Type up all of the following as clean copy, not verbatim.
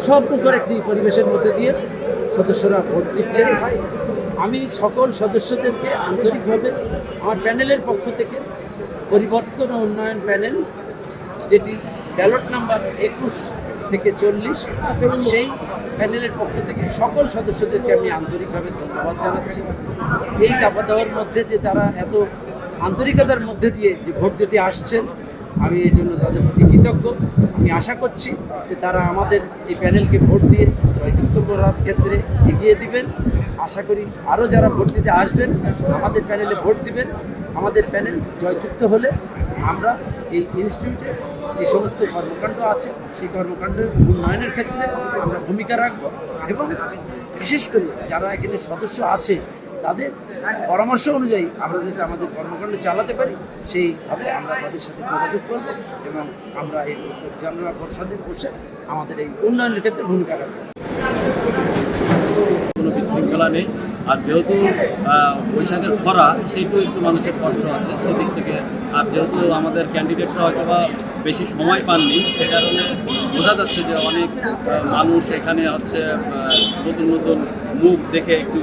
সবমুখর একটি পরিবেশের মধ্যে দিয়ে সদস্যরা ভোট দিচ্ছেন। আমি সকল সদস্যদেরকে আন্তরিকভাবে আমার প্যানেলের পক্ষ থেকে পরিবর্তন ও উন্নয়ন প্যানেল, যেটি ব্যালট নাম্বার 21 থেকে 40, সেই প্যানেলের পক্ষ থেকে সকল সদস্যদেরকে আমি আন্তরিকভাবে ধন্যবাদ জানাচ্ছি। এই দাবা দেওয়ার মধ্যে যে তারা এত আন্তরিকতার মধ্যে দিয়ে যে ভোট দিতে আসছেন, আমি এই জন্য তাদের প্রতি কৃতজ্ঞ। আমি আশা করছি যে তারা আমাদের এই প্যানেলকে ভোট দিয়ে জয়যুক্ত করার ক্ষেত্রে এগিয়ে দিবেন। আশা করি আরও যারা ভোট দিতে আসবেন আমাদের প্যানেলে ভোট দিবেন। আমাদের প্যানেল জয়যুক্ত হলে আমরা এই ইনস্টিটিউটে যে সমস্ত কর্মকাণ্ড আছে সেই কর্মকাণ্ডের উন্নয়নের ক্ষেত্রে আমরা ভূমিকা রাখব এবং বিশেষ করে যারা এখানে সদস্য আছে তাদের পরামর্শ অনুযায়ী আমরা যাতে আমাদের কর্মকাণ্ড চালাতে পারি সেইভাবে আমরা তাদের সাথে যোগাযোগ করব এবং আমরা এই আমরা পরিষদে বসে আমাদের এই উন্নয়নের ক্ষেত্রে ভূমিকা রাখব। কোনো বিশৃঙ্খলা নেই। আর যেহেতু বৈশাখের খরা, সেইটাও একটু মানুষের কষ্ট আছে সেদিক থেকে। আর যেহেতু আমাদের ক্যান্ডিডেটরা হয়তো বা বেশি সময় পাননি, সে কারণে বোঝা যাচ্ছে যে অনেক মানুষ এখানে হচ্ছে নতুন নতুন মুখ দেখে একটু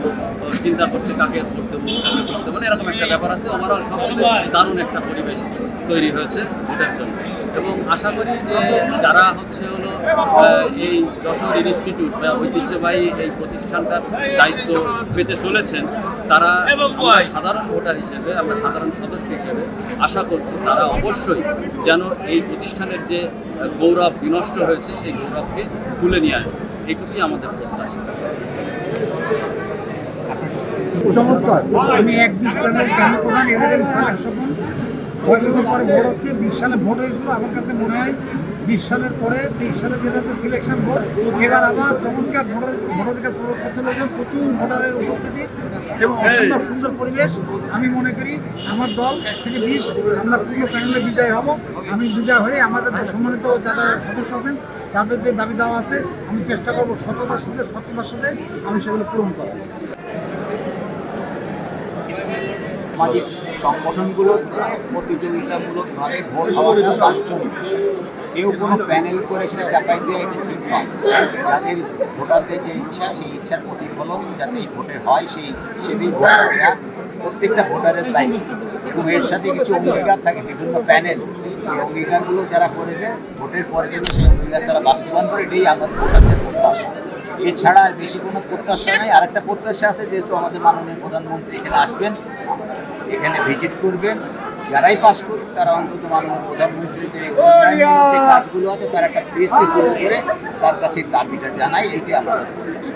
চিন্তা করছে কাকে ভোট দেবো কাকে ভোট দেবো, এরকম একটা ব্যাপার আছে। ওভারঅল সব মিলে দারুণ একটা পরিবেশ তৈরি হয়েছে ভোটের জন্য। এবং আশা করি যে যারা হচ্ছে হলো এই যশোর ইনস্টিটিউট বা ঐতিহ্যবাহী এই প্রতিষ্ঠানটার দায়িত্ব পেতে চলেছেন, তারা আমরা সাধারণ ভোটার হিসেবে, আমরা সাধারণ সদস্য হিসেবে আশা করব তারা অবশ্যই যেন এই প্রতিষ্ঠানের যে গৌরব বিনষ্ট হয়েছে সেই গৌরবকে তুলে নিয়ে আসবে। এইটুকুই আমাদের প্রত্যাশা। চমৎকার। আমি 21 প্যানেল কেন প্রধান এদের সিলেকশন 6 বছর পরে ভোট হচ্ছে। 20 সালে ভোট হয়েছিল। আমার কাছে মনে হয় 20 সালের পরে 23 সালে যেটা হচ্ছে সিলেকশন ভোট, এবার আবার চমৎকার ভোটাধিকার প্রয়োগ করছে লোকজন, প্রচুর ভোটারের উপস্থিতি এবং অসম্ভব সুন্দর পরিবেশ। আমি মনে করি আমার দল 1 থেকে 20 আমরা পুরো প্যানেলে বিজয় হব। আমি বিজয় হয়ে আমাদের যে সম্মানিত যারা সদস্য আছেন তাদের যে দাবি দেওয়া আছে আমি চেষ্টা করবো সততার সাথে আমি সেগুলো পূরণ করার। সামাজিক সংগঠনগুলোতে প্রতিযোগিতামূলকভাবে ভোট হওয়াটা বাঞ্ছনীয়। কেউ কোনো প্যানেল করে সেটা চাপাই দেওয়া এটা ঠিক নয়। যাদের ভোটারদের যে ইচ্ছা, সেই ইচ্ছার প্রতিফলন যাতে এই ভোটে হয় সেই হিসেবেই ভোটটা দেওয়া প্রত্যেকটা ভোটারের দায়িত্ব। এবং এর সাথে কিছু অঙ্গীকার থাকে বিভিন্ন প্যানেল, এই অঙ্গীকারগুলো যারা করেছে ভোটের পরে যেন সেই অঙ্গীকার তারা বাস্তবায়ন করে, এটাই আমাদের ভোটারদের প্রত্যাশা। এছাড়া আর বেশি কোনো প্রত্যাশা নেই। আর একটা প্রত্যাশা আছে, যেহেতু আমাদের মাননীয় প্রধানমন্ত্রী এখানে আসবেন, এখানে ভিজিট করবেন, যারাই পাস করুক তারা অন্তত মাননীয় প্রধানমন্ত্রীর যে কাজগুলো আছে তার একটা প্রেসকে তুলে করে তার কাছে দাবিটা জানাই, এটি আমাদের প্রত্যাশা।